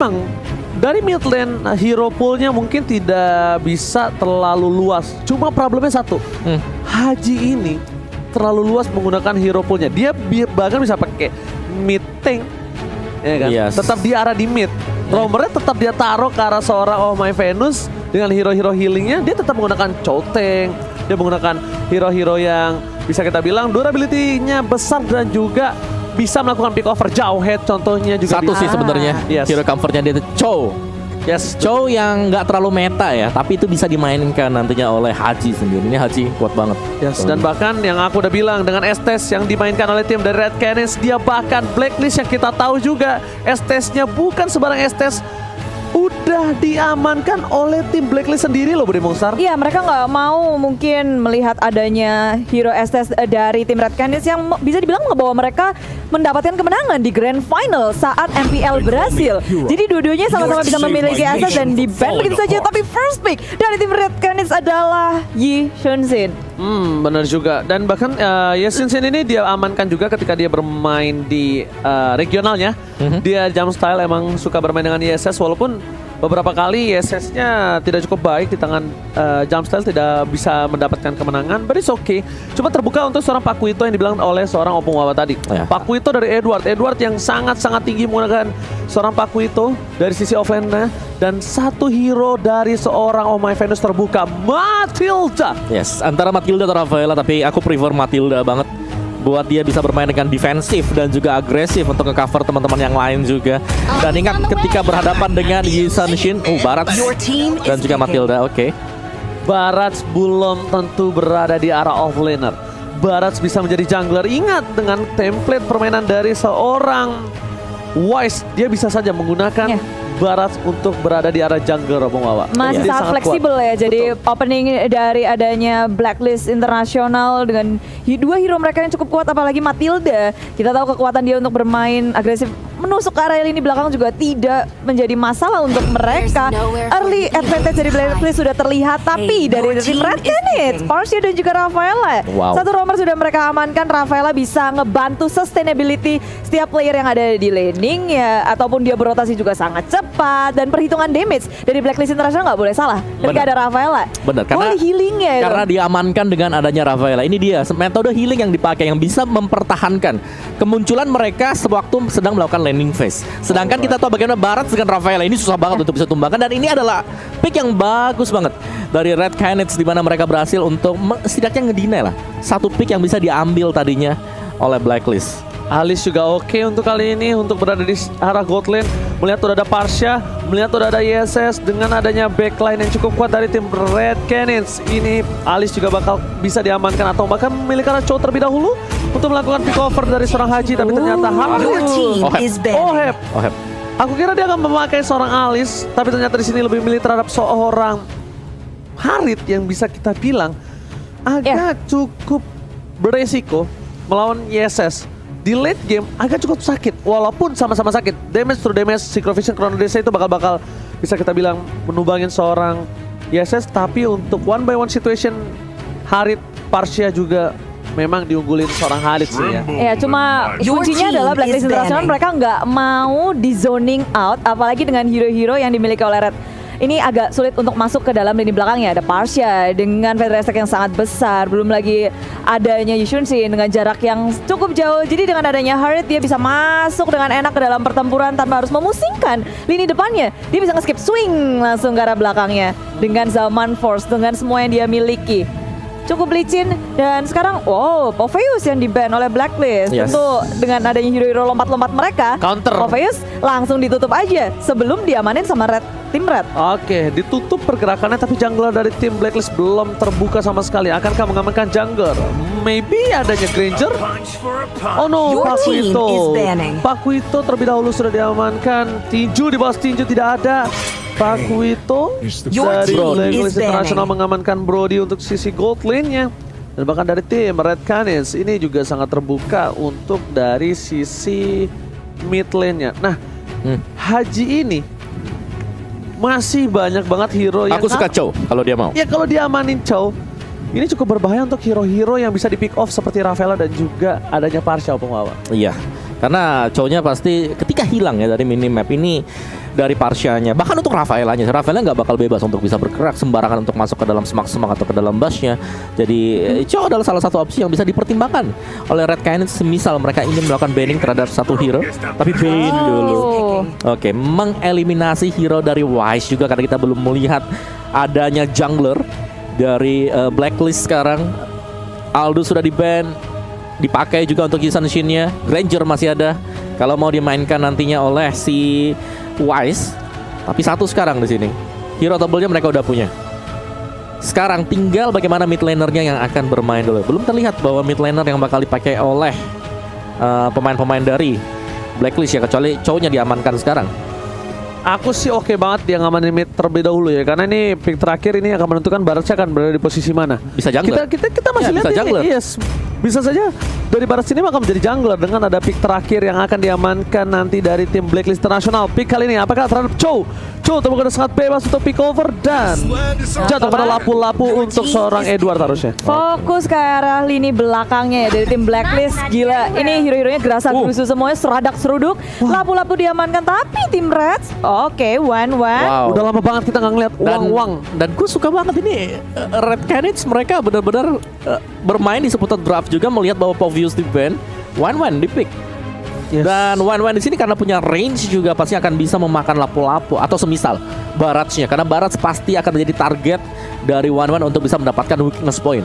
Memang dari mid lane hero poolnya mungkin tidak bisa terlalu luas. Cuma problemnya satu, Haji ini terlalu luas menggunakan hero poolnya. Dia bahkan bisa pakai mid tank, ya kan? Yes. Tetap di arah di mid. Roamernya tetap dia taruh ke arah seorang Oh My Venus dengan hero-hero healingnya. Dia tetap menggunakan Chow Tank. Dia menggunakan hero-hero yang bisa kita bilang durability-nya besar dan juga bisa melakukan pick over jauh head contohnya juga Satu bisa. sih sebenarnya Yes. hero comfortnya dia itu Chow. Yes. Chow yang nggak terlalu meta ya, tapi itu bisa dimainkan nantinya oleh Haji sendiri. Ini Haji kuat banget. Yes, dan bahkan yang aku udah bilang dengan Estes yang dimainkan oleh tim dari Red Canids, dia bahkan Blacklist yang kita tahu juga Estesnya bukan sebarang Estes, udah diamankan oleh tim Blacklist sendiri loh Budi Mongsar. Iya, mereka nggak mau mungkin melihat adanya hero Estes dari tim Red Canids yang bisa dibilang bahwa mereka mendapatkan kemenangan di Grand Final saat MPL berhasil. Jadi dua-duanya sama-sama bisa memiliki Estes dan di-ban begitu saja. Tapi first pick dari tim Red Canids adalah Yi Shunsin. Benar juga. Dan bahkan Yeshinsin ini dia amankan juga ketika dia bermain di regionalnya. Dia jump style emang suka bermain dengan ISS walaupun beberapa kali ISS-nya tidak cukup baik di tangan jump style, tidak bisa mendapatkan kemenangan. But it's okay. Cuma terbuka untuk seorang Pakuito yang dibilang oleh seorang Opung Wawa tadi. Ya. Pakuito dari Edward yang sangat-sangat tinggi menggunakan seorang Pakuito dari sisi offlane-nya. Dan satu hero dari seorang Oh My Venus terbuka, Matilda. Yes, antara Matilda atau Rafaela, tapi aku prefer Matilda banget. Buat dia bisa bermain dengan defensif dan juga agresif untuk nge-cover teman-teman yang lain juga. Dan ingat ketika berhadapan dengan Yi Sun-shin, Barat dan juga Matilda, oke. Barats belum tentu berada di arah offlaner. Barats bisa menjadi jungler. Ingat dengan template permainan dari seorang Wise, dia bisa saja menggunakan Barats untuk berada di arah jungler Opung Wawa. Masih Dia sangat kuat. fleksibel ya. Jadi Betul. opening dari adanya Blacklist Internasional dengan dua hero mereka yang cukup kuat, apalagi Matilda. Kita tahu kekuatan dia untuk bermain agresif menusuk ke area lini belakang juga tidak menjadi masalah untuk mereka. Early advantage dari Blacklist sudah terlihat, tapi dari tim Red Canids, Parsia dan juga Rafaela. Wow. Satu roamer sudah mereka amankan. Rafaela bisa ngebantu sustainability setiap player yang ada di laning ya, ataupun dia berotasi juga sangat cepat, dan perhitungan damage dari Blacklist International nggak boleh salah ketika ada Rafaela. Benar, karena healingnya itu. Karena diamankan dengan adanya Rafaela. Ini dia metode healing yang dipakai yang bisa mempertahankan kemunculan mereka sewaktu sedang melakukan landing phase. Sedangkan kita tahu bagaimana Barat dengan Rafaela ini susah banget untuk bisa tumbangkan, dan ini adalah pick yang bagus banget dari Red Canids di mana mereka berhasil untuk setidaknya ngedinai lah satu pick yang bisa diambil tadinya oleh Blacklist. Alice juga oke untuk kali ini untuk berada di arah gold lane. Melihat udah ada Parsia, melihat udah ada ISS dengan adanya backline yang cukup kuat dari tim Red Canids. Ini Alice juga bakal bisa diamankan atau bahkan memiliki arah Chow terlebih dahulu untuk melakukan pick over dari seorang Haji, tapi ternyata Oheb. Aku kira dia akan memakai seorang Alice, tapi ternyata di sini lebih milih terhadap seorang Harit yang bisa kita bilang agak cukup beresiko melawan ISS. Di late game agak cukup sakit, walaupun sama-sama sakit. Damage to damage, Synchrovision, Chrono Desa itu bakal bisa kita bilang menumbangin seorang ISS. Tapi untuk one by one situation, Harit, Parsia juga memang diunggulin seorang Harit sih ya. Ya, cuma kuncinya adalah Blacklist International mereka nggak mau di zoning out, apalagi dengan hero-hero yang dimiliki oleh Red. Ini agak sulit untuk masuk ke dalam lini belakangnya. Ada Parsia dengan feather attack yang sangat besar, belum lagi adanya Yushunsin dengan jarak yang cukup jauh. Jadi dengan adanya Harit dia bisa masuk dengan enak ke dalam pertempuran tanpa harus memusingkan lini depannya. Dia bisa nge-skip swing langsung ke arah belakangnya dengan Zaman Force, dengan semua yang dia miliki. Cukup licin, dan sekarang Popheus yang di-ban oleh Blacklist. Yes. Tentu dengan adanya hero-hero lompat-lompat mereka, Counter. Popheus langsung ditutup aja sebelum diamanin sama tim Red. Oke, ditutup pergerakannya, tapi jungler dari tim Blacklist belum terbuka sama sekali. Akankah mengamankan jungler? Maybe adanya Granger? Oh no, Pakuito terlebih dahulu sudah diamankan. Tinju di bawah tinju tidak ada. Pakuito dari Blacklist International mengamankan Brody untuk sisi gold lane-nya. Dan bahkan dari tim Red Canids ini juga sangat terbuka untuk dari sisi mid lane-nya. Nah, Haji ini masih banyak banget hero yang... Aku suka Chow kalau dia mau. Ya kalau diamanin Chow, ini cukup berbahaya untuk hero-hero yang bisa di pick off seperti Rafaela dan juga adanya Parsia Opung Wawa. Iya, karena Chow-nya pasti ketika ketika hilang ya dari minimap ini, dari Parsianya, bahkan untuk Rafaelanya nggak bakal bebas untuk bisa bergerak sembarangan untuk masuk ke dalam semak-semak atau ke dalam busnya. Jadi Chow adalah salah satu opsi yang bisa dipertimbangkan oleh Red Canids semisal mereka ingin melakukan banning terhadap satu hero, tapi ban dulu. Oke, mengeliminasi hero dari Wise juga karena kita belum melihat adanya jungler dari Blacklist sekarang. Aldo sudah di-ban, dipakai juga untuk Yisan Shin-nya. Granger masih ada kalau mau dimainkan nantinya oleh si Wise. Tapi satu sekarang di sini. Hero double-nya mereka udah punya. Sekarang tinggal bagaimana mid laner-nya yang akan bermain dulu. Belum terlihat bahwa mid laner yang bakal dipakai oleh pemain-pemain dari Blacklist ya, kecuali Chow-nya diamankan sekarang. Aku sih oke banget dia ngamanin mid terlebih dahulu ya, karena ini pick terakhir ini akan menentukan Baratnya akan berada di posisi mana. Bisa jungler. Kita masih Ya, lihat bisa ini, jungler. yes, bisa saja dari Barat sini akan menjadi jungler dengan ada pick terakhir yang akan diamankan nanti dari tim Blacklist Internasional. Pick kali ini apakah terhadap Chow? Chow terbuka sangat bebas untuk pick over dan jatuh pada lapu-lapu untuk seorang Edward harusnya. Fokus ke arah lini belakangnya ya dari tim Blacklist. Gila, ini hero-heronya gerasa gerusu semuanya, seradak seruduk. Lapu-lapu diamankan, tapi tim Reds oke, 1-1. Wow. Udah lama banget kita nggak ngeliat uang-uang. Dan gue suka banget ini Red Canids mereka benar-benar bermain di seputar draft juga, melihat bahwa Povius di ban, 1-1 di pick. Yes. Dan 1-1 di sini karena punya range juga pasti akan bisa memakan lapu-lapu atau semisal Barats-nya, karena Barats pasti akan menjadi target dari 1-1 untuk bisa mendapatkan weakness point.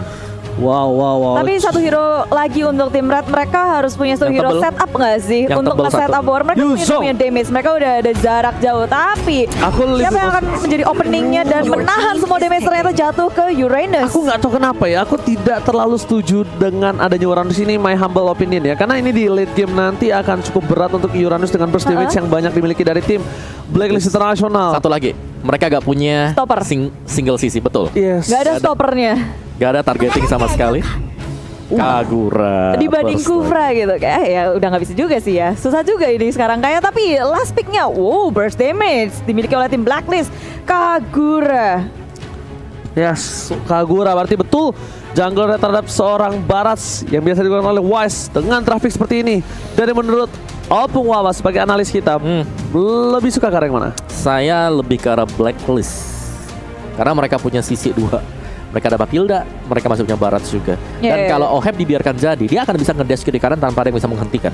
Wow. Tapi satu hero lagi untuk tim Red, mereka harus punya satu Yang hero tebel. setup nggak sih? Yang Untuk tebel nge-setup satu. war, mereka Yuzong. punya damage, mereka udah ada jarak jauh. Tapi Aku lebih siapa yang akan menjadi openingnya dan menahan semua damage ternyata jatuh ke Uranus. Aku nggak tahu kenapa ya, aku tidak terlalu setuju dengan adanya Uranus ini, my humble opinion ya. Karena ini di late game nanti akan cukup berat untuk Uranus dengan burst damage yang banyak dimiliki dari tim Blacklist Internasional. Satu lagi, mereka gak punya Stopper. single CC, betul. Yes. Nggak ada stoppernya Gak ada targeting sama sekali. Kagura dibanding burst Kufra gitu. Kayak ya udah nggak bisa juga sih ya. Susah juga ini sekarang kayak, tapi last picknya burst damage dimiliki oleh tim Blacklist. Kagura. Yes, Kagura berarti betul jungler terhadap seorang Barats yang biasa digunakan oleh Wise dengan traffic seperti ini. Dari menurut Opung Wawa sebagai analis kita, lebih suka ke arah yang mana? Saya lebih ke arah Blacklist karena mereka punya sisi dua. Mereka ada Bapilda, mereka masih punya Barats juga. Dan kalau Oheb dibiarkan jadi, dia akan bisa ngedash kiri kanan tanpa ada yang bisa menghentikan.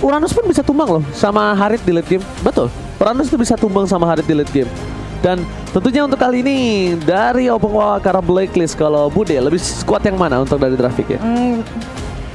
Uranus pun bisa tumbang loh sama Harit di late game. Betul. Uranus itu bisa tumbang sama Harit di late game. Dan tentunya untuk kali ini dari Opung Wawa ke arah Blacklist, kalau Bude lebih squad yang mana untuk dari traffic ya?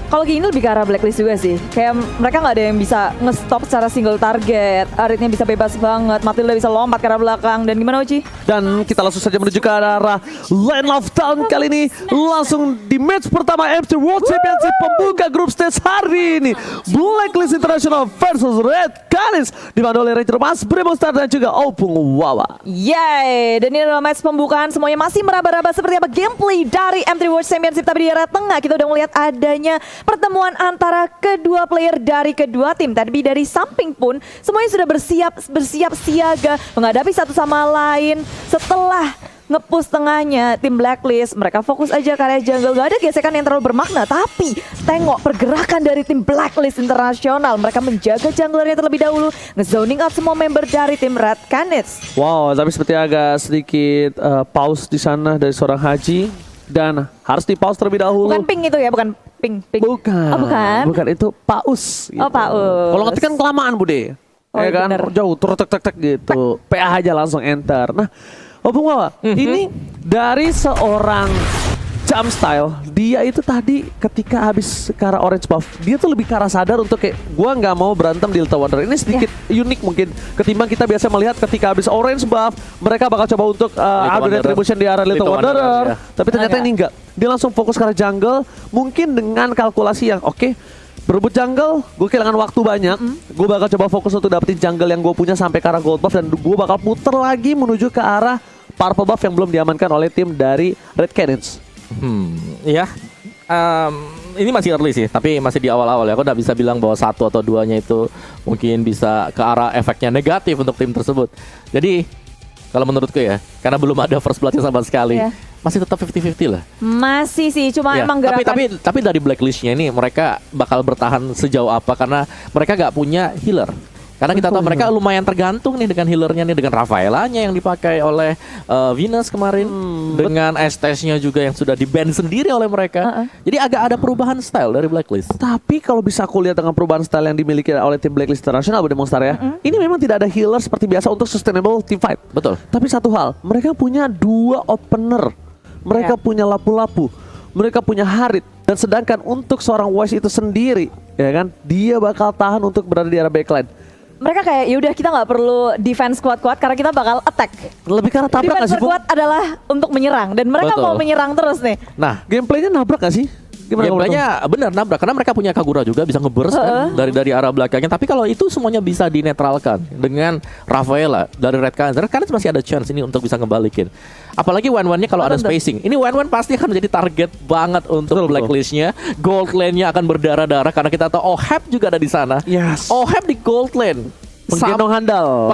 Kalau gini lebih ke arah Blacklist juga sih. Kayak mereka nggak ada yang bisa nge-stop secara single target. Aritnya bisa bebas banget. Matilda bisa lompat ke arah belakang. Dan gimana Uci? Dan kita langsung saja menuju ke arah Line of Town kali ini. Langsung di match pertama MC World Championship pembuka grup stage hari ini. Blacklist International versus Red Canids. Dibantu oleh Ranger Mas, Bremo Star dan juga Opung Wawa. Yay! Dan ini adalah match pembukaan. Semuanya masih meraba-raba seperti apa gameplay dari M3 World Championship. Tapi di arah tengah kita udah melihat adanya pertemuan antara kedua player dari kedua tim. Tapi dari samping pun semuanya sudah bersiap siaga menghadapi satu sama lain. Setelah nge-push tengahnya tim Blacklist, mereka fokus aja ke area jungle. Gak ada gesekan yang terlalu bermakna. Tapi tengok pergerakan dari tim Blacklist Internasional. Mereka menjaga junglernya terlebih dahulu, nge-zoning out semua member dari tim Red Canids. Wow, tapi seperti agak sedikit pause di sana dari seorang Haji. Dan harus di pause terlebih dahulu. Bukan ping itu ya, bukan ping. Bukan. Oh, bukan. Bukan, itu paus. Oh, paus. Kalau ngetik kan kelamaan, Bude. Oh, Ya kan, bener. jauh, tek gitu. PA aja langsung enter. Nah, Opung Wawa, ini dari seorang Jump Style, dia itu tadi ketika habis ke arah orange buff, dia tuh lebih ke arah sadar untuk kayak, gua nggak mau berantem di Little Wonder. Ini sedikit unik mungkin ketimbang kita biasa melihat ketika habis orange buff, mereka bakal coba untuk upgrade retribution di arah Little Wanderer. Ya. Tapi ternyata ini enggak. Dia langsung fokus ke arah jungle, mungkin dengan kalkulasi yang oke, berebut jungle, gue kehilangan waktu banyak. Gue bakal coba fokus untuk dapetin jungle yang gue punya sampai ke arah gold buff, dan gue bakal puter lagi menuju ke arah purple buff yang belum diamankan oleh tim dari Red Canids. Ya. Ini masih early sih, tapi masih di awal-awal ya. Aku nggak bisa bilang bahwa satu atau duanya itu mungkin bisa ke arah efeknya negatif untuk tim tersebut. Jadi kalau menurutku ya, karena belum ada first blood sama sekali, masih tetap 50-50 lah. Masih sih, cuma Ya, emang gerakan. tapi dari blacklistnya ini mereka bakal bertahan sejauh apa, karena mereka nggak punya healer Karena kita tahu mereka lumayan tergantung nih dengan healernya nih, dengan Rafaelanya yang dipakai oleh Venus kemarin, dengan Estes-nya juga yang sudah di-ban sendiri oleh mereka. Jadi agak ada perubahan style dari Blacklist. Tapi kalau bisa aku lihat dengan perubahan style yang dimiliki oleh tim Blacklist International Bude Monster ya, ini memang tidak ada healer seperti biasa untuk sustainable team fight. Betul. Tapi satu hal, mereka punya 2 opener, mereka punya lapu-lapu, mereka punya Harit, dan sedangkan untuk seorang Wise itu sendiri, ya kan, dia bakal tahan untuk berada di area backline. Mereka kayak yaudah kita nggak perlu defense kuat-kuat karena kita bakal attack. Lebih karena tabrak Defense gak sih, Bung? kuat adalah untuk menyerang dan mereka Betul. mau menyerang terus nih. Nah, Gameplaynya nabrak gak sih? Gimana gameplaynya benar nabrak karena mereka punya Kagura juga bisa ngeburst kan dari arah belakangnya. Tapi kalau itu semuanya bisa dinetralkan dengan Rafaela dari Red Cancer, karena masih ada chance ini untuk bisa ngebalikin. Apalagi one-one-nya kalau ada spacing. Ini one-one pasti akan menjadi target banget untuk Blacklist-nya. Gold lane-nya akan berdarah-darah karena kita tahu Oheb juga ada di sana. Yes. Oheb di gold lane. Penggendong handal.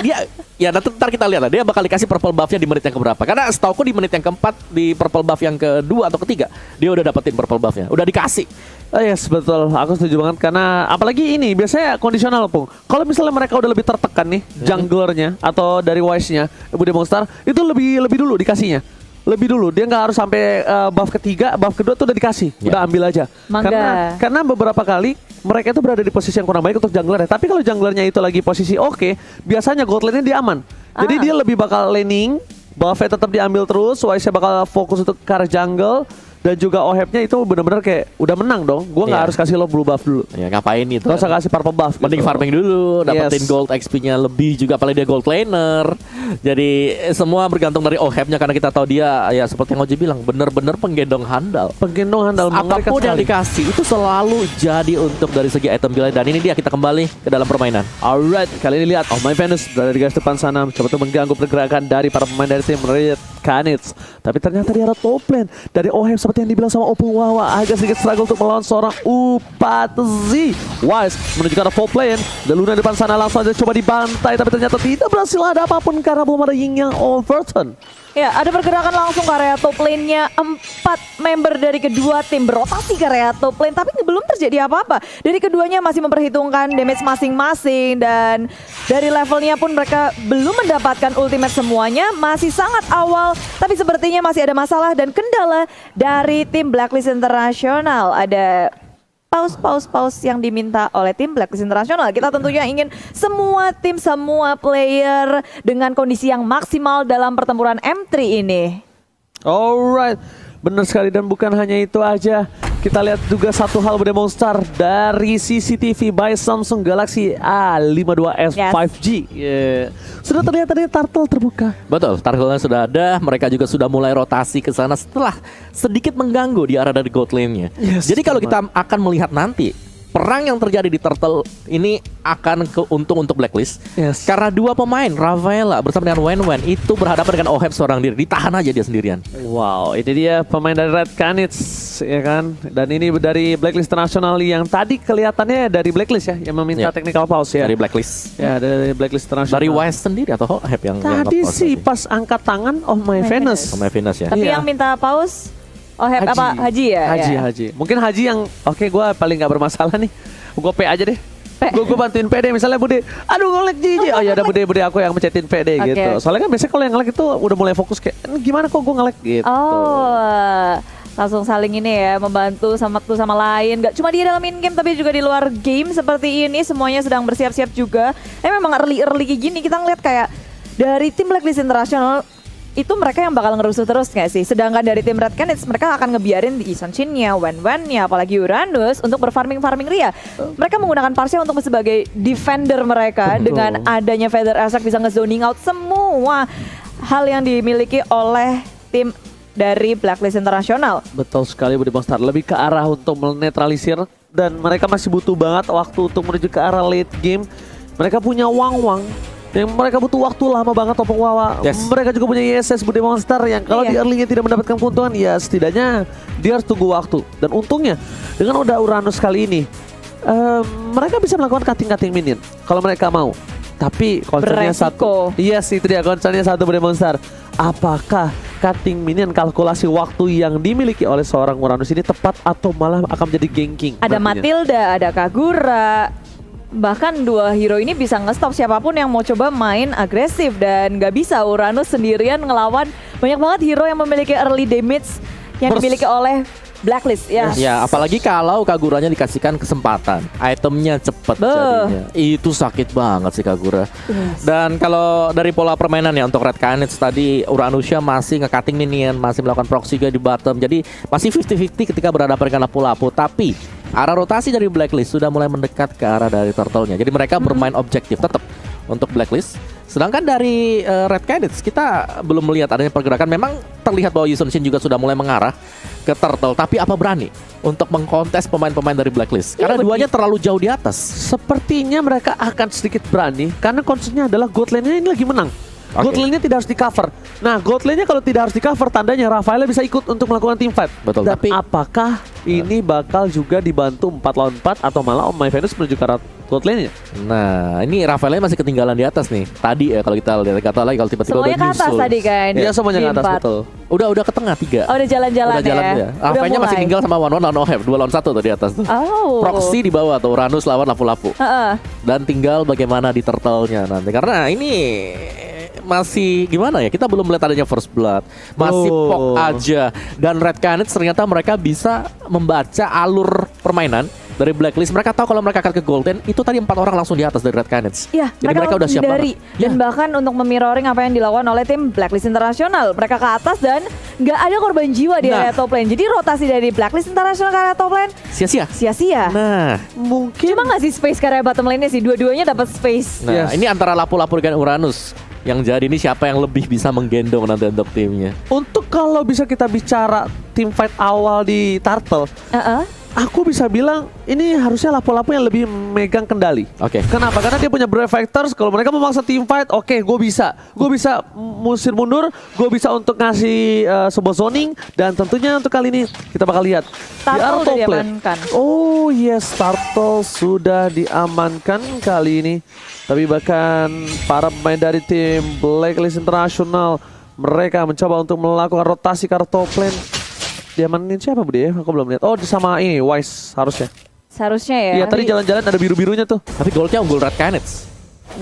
Dia ya ntar kita lihat lah dia bakal dikasih purple buff-nya di menit yang keberapa. Karena setauku di menit yang keempat di purple buff yang kedua atau ketiga dia udah dapetin purple buff-nya. Udah dikasih. Oh yes, betul. Aku setuju banget karena apalagi ini biasanya kondisional, Pung. Kalau misalnya mereka udah lebih tertekan nih, junglernya atau dari Wise-nya, Bude Monster, itu lebih dulu dikasihnya. Lebih dulu, dia nggak harus sampai buff ketiga, buff kedua tuh udah dikasih, udah ambil aja. Mangga. Karena beberapa kali mereka itu berada di posisi yang kurang baik untuk jungler ya. Tapi kalau junglernya itu lagi posisi oke, biasanya gold lane-nya dia aman. Jadi dia lebih bakal laning, buff-nya tetap diambil terus, Wise-nya bakal fokus untuk ke arah jungle. Dan juga Oheb-nya itu benar-benar kayak udah menang dong. Gua nggak harus kasih lo blue buff dulu. Ya ngapain itu? Gak usah kasih purple buff. Mending gitu. farming dulu, dapetin Yes. gold XP-nya lebih juga, apalagi dia gold laner. Jadi semua bergantung dari Oheb-nya karena kita tahu dia ya seperti yang Oji bilang bener-bener penggendong handal. Penggendong handal mengerikan Apapun yang sekali. dikasih itu selalu jadi untuk dari segi item gila. Dan ini dia kita kembali ke dalam permainan. Alright, kali ini lihat Oh My Venus berada di garis depan sana, coba tuh mengganggu pergerakan dari para pemain dari tim Red Canids. Tapi ternyata di arah top lane dari Oheb seperti yang dibilang sama Opung Wawa, agak sedikit struggle untuk melawan seorang Upatzi. Wise menuju ke arah top lane, dan Luna di depan sana langsung aja coba dibantai, tapi ternyata tidak berhasil ada apapun karena belum ada Ying yang overturn. Ya, ada pergerakan langsung ke area top lane-nya. 4 member dari kedua tim berotasi ke area top lane, tapi belum terjadi apa-apa. Dari keduanya masih memperhitungkan damage masing-masing, dan dari levelnya pun mereka belum mendapatkan ultimate semuanya. Masih sangat awal, tapi sepertinya masih ada masalah dan kendala dari tim Blacklist International. Ada paus yang diminta oleh tim Blacklist International. Kita tentunya ingin semua tim, semua player dengan kondisi yang maksimal dalam pertempuran M3 ini. Alright, benar sekali, dan bukan hanya itu aja. Kita lihat juga satu hal Bude Monster dari CCTV by Samsung Galaxy A52s 5G. Sudah terlihat tadi turtle terbuka. Betul, turtle-nya sudah ada. Mereka juga sudah mulai rotasi ke sana setelah sedikit mengganggu di arah dari gold lane-nya. Yes, Jadi kalau kita akan melihat nanti perang yang terjadi di turtle ini akan keuntung untuk Blacklist. Yes. Karena dua pemain Rafaela bersama dengan Wen itu berhadapan dengan Oheb seorang diri. Ditahan aja dia sendirian. Wow, ini dia pemain dari Red Canids, ya kan? Dan ini dari Blacklist International yang tadi kelihatannya dari Blacklist ya, yang meminta technical pause ya. Dari Blacklist. Ya, dari Blacklist International. Dari Wise sendiri atau Oheb yang Tadi nge-pause sih tadi? pas angkat tangan Oh My Venus. Sama Venus ya. Tapi Iya. yang minta pause Oheb apa? Haji ya? Haji. Mungkin Haji yang gue paling gak bermasalah nih. Gue P aja deh. Gue bantuin PD misalnya Bude. Aduh nge-lag Jiji. Oh ya udah Bude aku yang mencetin PD gitu. Soalnya kan biasanya kalau yang nge-lag itu udah mulai fokus kayak gimana kok gue nge-lag gitu. Oh, langsung saling ini ya, membantu satu sama lain. Gak cuma dia dalam in-game tapi juga di luar game seperti ini. Semuanya sedang bersiap-siap juga. Memang early kayak gini kita ngeliat kayak dari tim Blacklist International itu mereka yang bakal ngerusuh terus gak sih? Sedangkan dari tim Red Canids mereka akan ngebiarin di Ison Shin-nya, Wen-Wen-nya, apalagi Uranus untuk berfarming Ria. Mereka menggunakan Parsia untuk sebagai defender mereka. Dengan adanya Feather Attack bisa nge-zoning out semua hal yang dimiliki oleh tim dari Blacklist International. Betul sekali Bude Monster. Lebih ke arah untuk menetralisir, dan mereka masih butuh banget waktu untuk menuju ke arah late game. Mereka punya Wang yang mereka butuh waktu lama banget Opung Wawa. Yes. Mereka juga punya ISS Bude Monster yang kalau di early-nya tidak mendapatkan keuntungan, ya setidaknya dia harus tunggu waktu. Dan untungnya dengan udah Uranus kali ini mereka bisa melakukan cutting minion kalau mereka mau. Tapi concernnya satu. Yes, itu dia concernnya satu Bude Monster. Apakah cutting minion kalkulasi waktu yang dimiliki oleh seorang Uranus ini tepat atau malah akan menjadi ganking? Ada nantinya? Matilda, ada Kagura. Bahkan dua hero ini bisa nge-stop siapapun yang mau coba main agresif. Dan nggak bisa Uranus sendirian ngelawan banyak banget hero yang memiliki early damage yang dimiliki oleh Blacklist ya. Ya, apalagi kalau Kaguranya dikasihkan kesempatan, itemnya cepet jadinya. Itu sakit banget sih Kagura. Dan kalau dari pola permainan ya untuk Red Canids tadi, Uranusya masih nge-cutting minion, masih melakukan proxy juga di bottom. Jadi masih 50-50 ketika berhadapan dengan lapu-lapu. Tapi arah rotasi dari Blacklist sudah mulai mendekat ke arah dari Turtle-nya. Jadi mereka bermain objektif tetap untuk Blacklist. Sedangkan dari Red Canids kita belum melihat adanya pergerakan. Memang terlihat bahwa Yusun Shin juga sudah mulai mengarah ke Turtle. Tapi apa berani untuk mengkontes pemain-pemain dari Blacklist? Karena duanya terlalu jauh di atas. Sepertinya mereka akan sedikit berani karena konsepnya adalah God lane-nya ini lagi menang. God lane-nya tidak harus di cover. Nah, God lane-nya kalau tidak harus di cover, tandanya Rafael bisa ikut untuk melakukan team fight. Betul. Dan Tapi apakah ini bakal juga dibantu 4 lawan 4 atau malah Om My Venus menuju ke arah God lane-nya? nah, ini Rafaelnya masih ketinggalan di atas nih. Tadi ya kalau kita lihat, kata lagi kalau tiba-tiba Semuanya udah ke atas nyusul. tadi kan. Iya, semuanya ke atas, Di 4. betul. Udah ke tengah 3. Oh, udah jalan-jalan Udah jalan ya. ya. Rafaelnya masih tinggal sama One lawan Oheb, 2 lawan 1 tuh di atas tuh. Oh. Proxy di bawah tuh, Uranus lawan lapu-lapu. Dan tinggal bagaimana di Turtle-nya nanti. Karena ini masih gimana ya, kita belum melihat adanya First Blood, masih pok aja. Dan Red Canids ternyata mereka bisa membaca alur permainan dari Blacklist. Mereka tahu kalau mereka akan ke Golden, itu tadi 4 orang langsung di atas dari Red Canids. Iya, jadi mereka udah siap banget. Dan bahkan untuk memirroring apa yang dilakukan oleh tim Blacklist Internasional, mereka ke atas dan nggak ada korban jiwa di area top lane. Jadi rotasi dari Blacklist Internasional ke area top lane Sia-sia. sia-sia. Nah, Mungkin Cuma nggak sih space ke area bottom lane-nya sih, dua-duanya dapat space. nah ini antara lapu-lapu dengan Uranus yang jadi ini siapa yang lebih bisa menggendong nanti untuk timnya. untuk kalau bisa kita bicara team fight awal di Turtle, aku bisa bilang ini harusnya lapu-lapu yang lebih megang kendali. Oke. Kenapa? Karena dia punya Brave Factors. Kalau mereka memaksa team fight, oke, gue bisa musir mundur, gue bisa untuk ngasih sebuah zoning, dan tentunya untuk kali ini kita bakal lihat di Turtle arah udah top lane. diamankan. Oh yes, Turtle sudah diamankan kali ini. Tapi bahkan para pemain dari tim Blacklist International, mereka mencoba untuk melakukan rotasi ke arah top lane. Diamanin siapa Budi ya? Aku belum lihat. Oh, sama ini Wise harusnya. Seharusnya ya. Iya, tadi jalan-jalan ada biru-birunya tuh. Tapi goldnya unggul Red Canids.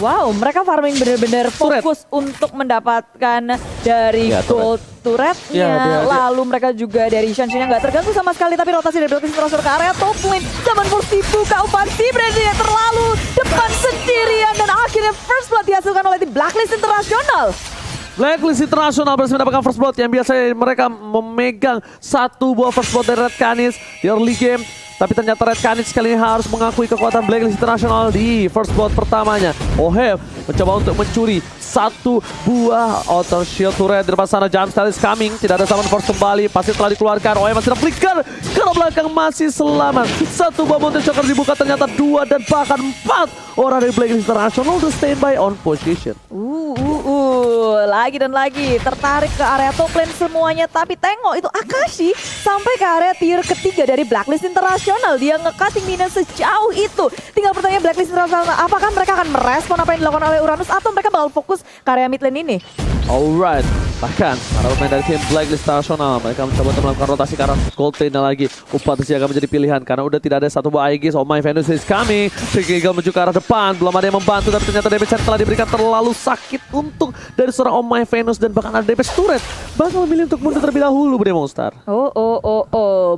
Wow, mereka farming benar-benar fokus untuk mendapatkan dari Ya, gold turretnya. Ya, dia- Lalu mereka juga dari Shanshin-nya nggak terganggu sama sekali. Tapi rotasi dari Blacklist terus ke area top lane. Zaman Force dibuka, Upanti berada terlalu depan sendirian. Dan akhirnya first blood dihasilkan oleh tim Blacklist Internasional. Blacklist International berhasil mendapatkan first blood yang biasanya mereka memegang satu buah first blood dari Red Canids di early game. Tapi ternyata Red Canids kali ini harus mengakui kekuatan Blacklist International di first blood pertamanya. Oheb mencoba untuk mencuri satu buah outer shield turret di depan sana. Jump style is coming. Tidak ada summon force kembali. Pasti telah dikeluarkan. Oheb masih ada flicker. Ke belakang masih selamat. Satu buah mountain choker dibuka. Ternyata 2 dan bahkan 4 orang dari Blacklist International to standby on position. Lagi dan lagi tertarik ke area top lane semuanya. Tapi tengok itu Akashi sampai ke area tier ketiga dari Blacklist Internasional. Dia nge-cutting minion sejauh itu. Tinggal pertanyaan Blacklist Internasional, apakah mereka akan merespon apa yang dilakukan oleh Uranus atau mereka bakal fokus ke area mid lane ini? Alright, bahkan para pemain dari tim Blacklist Nasional mereka mencoba untuk melakukan rotasi ke arah gold lane lagi. Upat akan menjadi pilihan karena udah tidak ada satu buah Aegis. Oh my Venus is coming. Trigal menuju ke arah depan, belum ada yang membantu tapi ternyata damage yang telah diberikan terlalu sakit untuk dari seorang Oh my Venus dan bahkan ada damage turret. Bakal memilih untuk mundur terlebih dahulu Bude Monster.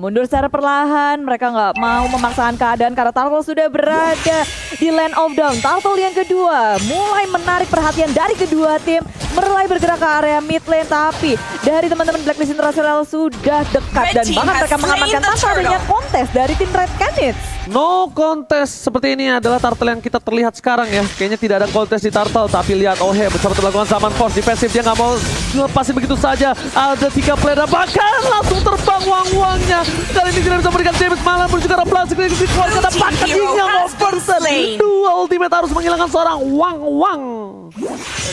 Mundur secara perlahan. Mereka nggak mau memaksakan keadaan karena Turtle sudah berada di Land of Dawn. Turtle yang kedua mulai menarik perhatian dari kedua tim, mulai bergerak ke area mid lane, tapi dari teman-teman Blacklist International sudah dekat dan bahkan mereka mengamankan tanpa adanya kontes dari tim Red Canids. No contest seperti ini adalah Turtle yang kita terlihat sekarang ya. Kayaknya tidak ada kontes di Turtle, tapi lihat Oheb mencoba untuk melakukan summon force defensif. Dia nggak mau lepasin begitu saja. Ada 3 player dan bahkan langsung terbang wang-wangnya. Kali ini tidak bisa memberikan damage, malah menuju ke arah plastik yang dikeluarkan dan bahkan hingga Wolverton. Dua ultimate harus menghilangkan seorang wang-wang.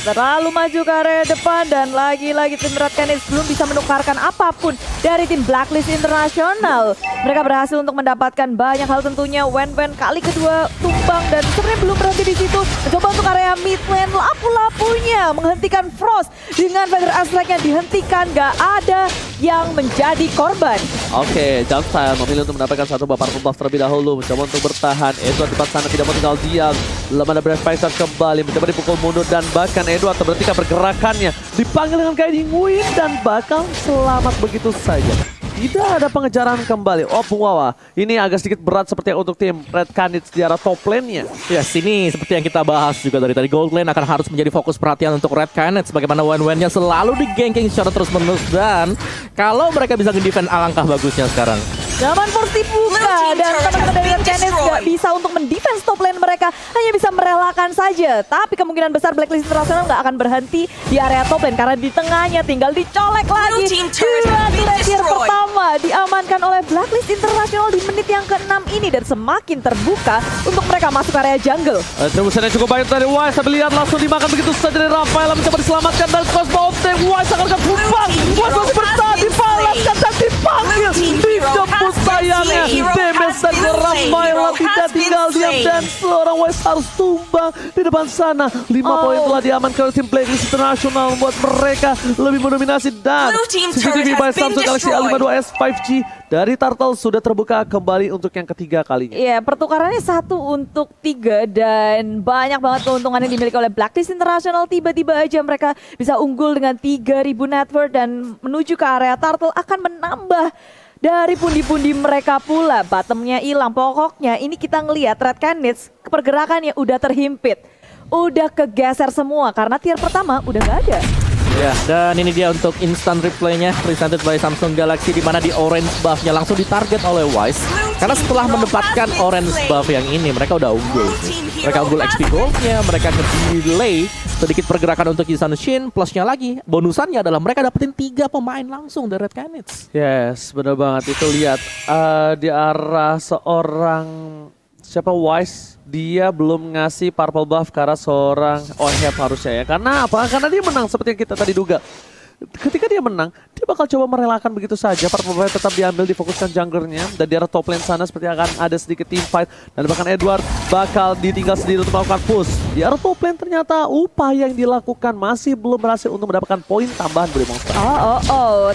Terlalu maju ke area depan dan lagi-lagi tim Red Canids belum bisa menukarkan apapun dari tim Blacklist Internasional. Mereka berhasil berhasil untuk mendapatkan banyak hal tentunya. Wen kali kedua tumbang dan sebenarnya belum berhenti di situ. Mencoba untuk area mid lane, lapu-lapunya menghentikan Frost dengan Feather Aspect yang dihentikan. Gak ada yang menjadi korban. Oke, Jumpstyle memilih untuk mendapatkan satu buff buff terlebih dahulu. Mencoba untuk bertahan. Edward di sana tidak mau tinggal diam. Belum ada Breath Fighter kembali. Mencoba dipukul mundur dan bahkan Edward terberhentikan pergerakannya. Dipanggil dengan Guiding Wind dan bakal selamat begitu saja. Tidak ada pengejaran kembali. Oh, Wawa. Ini agak sedikit berat seperti untuk tim Red Canids di arah top lane-nya. Yes, ini seperti yang kita bahas juga dari tadi. Gold lane akan harus menjadi fokus perhatian untuk Red Canids. Bagaimana Wen-Wennya selalu di-ganking secara terus-menerus. Dan kalau mereka bisa nge-defend, alangkah bagusnya sekarang. Zaman force dibuka dan teman-teman dari Red Canids gak bisa untuk mendefense top lane mereka, hanya bisa merelakan saja. Tapi kemungkinan besar Blacklist International gak akan berhenti di area top lane karena di tengahnya tinggal dicolek lagi. Dua tier pertama diamankan oleh Blacklist International di menit yang ke-6 ini dan semakin terbuka untuk mereka masuk area jungle. Terusannya cukup baik dari Wise, tapi lihat langsung dimakan begitu saja dari Rafael, mencoba diselamatkan dari crossbow tank. Wise akan tumbang. Wise masih bertahan, dibalaskan dan dipanggil. Dijemput sayangnya. Damage dari Rafael tidak tinggal diam dan seorang Wise harus tumbang di depan sana. 5 poin telah diamankan oleh tim Blacklist International membuat mereka lebih mendominasi dan CCTV by Samsung Galaxy A52s 5G dari Turtle sudah terbuka kembali untuk yang ketiga kalinya. Iya, pertukarannya 1 untuk 3 dan banyak banget keuntungan yang dimiliki oleh Blacklist International. Tiba-tiba aja mereka bisa unggul dengan 3.000 net worth dan menuju ke area Turtle akan menambah dari pundi-pundi mereka pula. Bottomnya hilang. Pokoknya ini kita ngelihat Red Canids pergerakannya udah terhimpit. Udah kegeser semua karena tier pertama udah gak ada. Ya, dan ini dia untuk instant replaynya presented by Samsung Galaxy, di mana di orange buff-nya langsung ditarget oleh Wise. Karena setelah mendapatkan orange buff yang ini, mereka udah unggul sih. Mereka unggul XP gold-nya, mereka delay sedikit pergerakan untuk Yisan Shin, plusnya lagi bonusannya adalah mereka dapetin 3 pemain langsung dari Red Canids. Yes, benar banget. Itu lihat di arah seorang siapa Wise, dia belum ngasih purple buff karena seorang Onhep harusnya ya. Karena apa? Karena dia menang seperti yang kita tadi duga. Ketika dia menang, dia bakal coba merelakan begitu saja. Purple buff tetap diambil, difokuskan junglernya. Dan di arah top lane sana seperti akan ada sedikit team fight. Dan bahkan Edward bakal ditinggal sendiri untuk melakukan push. Di arah top lane ternyata upaya yang dilakukan masih belum berhasil untuk mendapatkan poin tambahan dari Monster.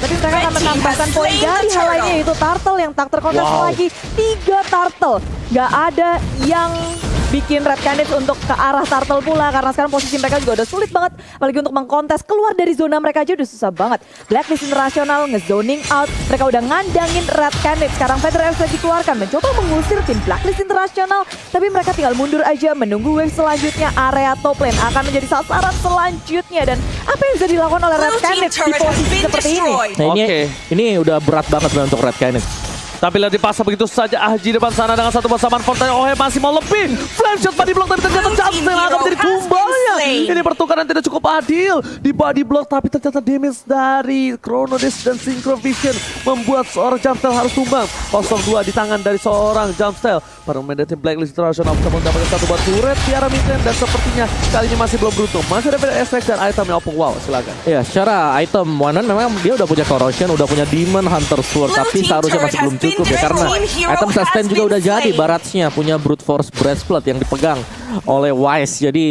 Tapi mereka akan menambahkan poin dari hal lainnya, yaitu Turtle yang tak terkontes lagi. 3 Turtle. Gak ada yang bikin Red Canids untuk ke arah Turtle pula karena sekarang posisi mereka juga udah sulit banget, apalagi untuk mengkontes keluar dari zona mereka aja udah susah banget. Blacklist International nge-zoning out, mereka udah ngandangin Red Canids. Sekarang Feather Axe lagi keluarkan mencoba mengusir tim Blacklist International, tapi mereka tinggal mundur aja menunggu wave selanjutnya. Area top lane akan menjadi sasaran selanjutnya dan apa yang bisa dilakukan oleh Red Canids di posisi seperti ini? Nah, ini udah berat banget sebenarnya untuk Red Canids. Tapi lihat dipasang begitu saja Ahji depan sana dengan satu pasaman Fortnite. Ohe masih mau lebih. Flame shot body block, tapi ternyata Jumpstyle akan menjadi tumbangnya. Ini pertukaran tidak cukup adil di body block, tapi ternyata damage dari Chrono Disc dan Synchro Vision membuat seorang Jumpstyle harus tumbang. 0-2 di tangan dari seorang Jumpstyle. Para pemain dari tim Blacklist International bisa mendapatkan satu buat turret di arah mid lane dan sepertinya kali ini masih belum beruntung. Masih ada effect dan itemnya Opung. Wow, silakan. Ya, secara item One memang dia udah punya Corrosion, udah punya Demon Hunter Sword, tapi seharusnya masih belum cukup ya karena item sustain juga udah jadi. Baratsnya punya Brute Force Breastplate yang dipegang oleh Wise. Jadi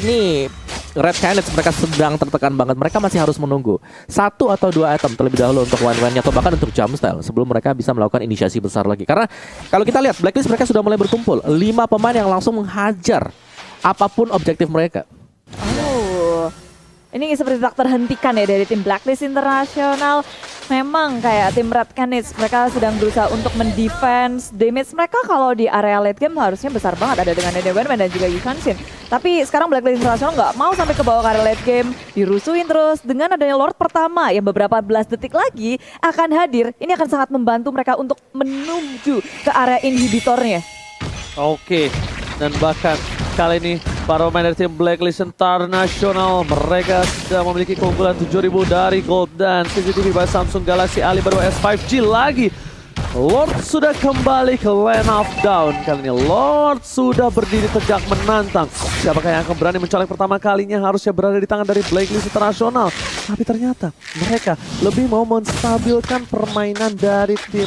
ini Red Canids mereka sedang tertekan banget. Mereka masih harus menunggu 1 atau 2 item terlebih dahulu untuk Wen-Wennya atau bahkan untuk Jumpstyle sebelum mereka bisa melakukan inisiasi besar lagi. Karena kalau kita lihat Blacklist mereka sudah mulai berkumpul 5 pemain yang langsung menghajar apapun objektif mereka. Ini seperti tak terhentikan ya dari tim Blacklist International. Memang kayak tim Red Canids, mereka sedang berusaha untuk mendefense. Damage mereka kalau di area late game harusnya besar banget. Ada dengan Wen dan juga Yisan Shin. Tapi sekarang Blacklist International nggak mau sampai ke bawah ke area late game. Dirusuin terus dengan adanya Lord pertama yang beberapa belas detik lagi akan hadir. Ini akan sangat membantu mereka untuk menuju ke area inhibitornya. Oke, dan bahkan kali ini para pemain dari tim Blacklist International mereka sudah memiliki keunggulan 7.000 dari gold dan CCTV by Samsung Galaxy A52s 5G lagi. Lord sudah kembali ke lane of down. Kali ini Lord sudah berdiri tegak menantang. Siapakah yang akan berani mencolek pertama kalinya harusnya berada di tangan dari Blacklist International. Tapi ternyata mereka lebih mau menstabilkan permainan dari tim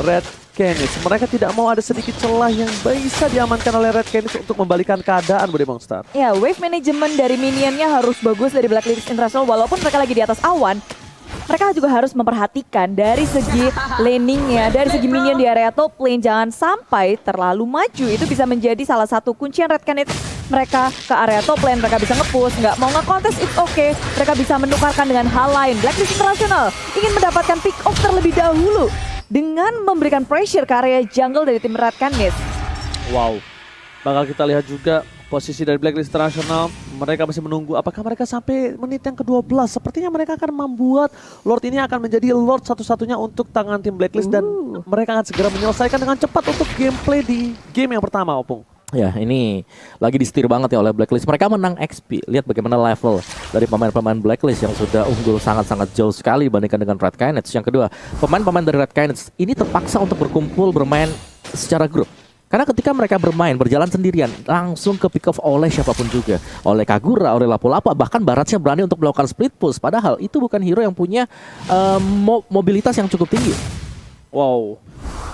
Red Canids. Mereka tidak mau ada sedikit celah yang bisa diamankan oleh Red Canids untuk membalikan keadaan, Bude Monster. Ya, wave management dari minionnya harus bagus dari Blacklist International. Walaupun mereka lagi di atas awan, mereka juga harus memperhatikan dari segi laningnya, dari segi minion di area top lane. Jangan sampai terlalu maju. Itu bisa menjadi salah satu kuncian Red Canids. Mereka ke area top lane, mereka bisa nge-push, nggak mau nge-contest, it's okay. Mereka bisa menukarkan dengan hal lain. Blacklist International ingin mendapatkan pick off terlebih dahulu dengan memberikan pressure ke area jungle dari tim Red Canids. Wow, bakal kita lihat juga posisi dari Blacklist International. Mereka masih menunggu apakah mereka sampai menit yang ke-12. Sepertinya mereka akan membuat Lord ini akan menjadi Lord satu-satunya untuk tangan tim Blacklist. Dan mereka akan segera menyelesaikan dengan cepat untuk gameplay di game yang pertama, Opung. Ya, ini lagi disetir banget ya oleh Blacklist. Mereka menang XP. Lihat bagaimana level dari pemain-pemain Blacklist yang sudah unggul sangat-sangat jauh sekali dibandingkan dengan Red Canids. Yang kedua, pemain-pemain dari Red Canids ini terpaksa untuk berkumpul bermain secara grup. Karena ketika mereka bermain, berjalan sendirian, langsung ke pick off oleh siapapun juga. Oleh Kagura, oleh Lapu-Lapu, bahkan Baratnya berani untuk melakukan split push. Padahal itu bukan hero yang punya mobilitas yang cukup tinggi. Wow,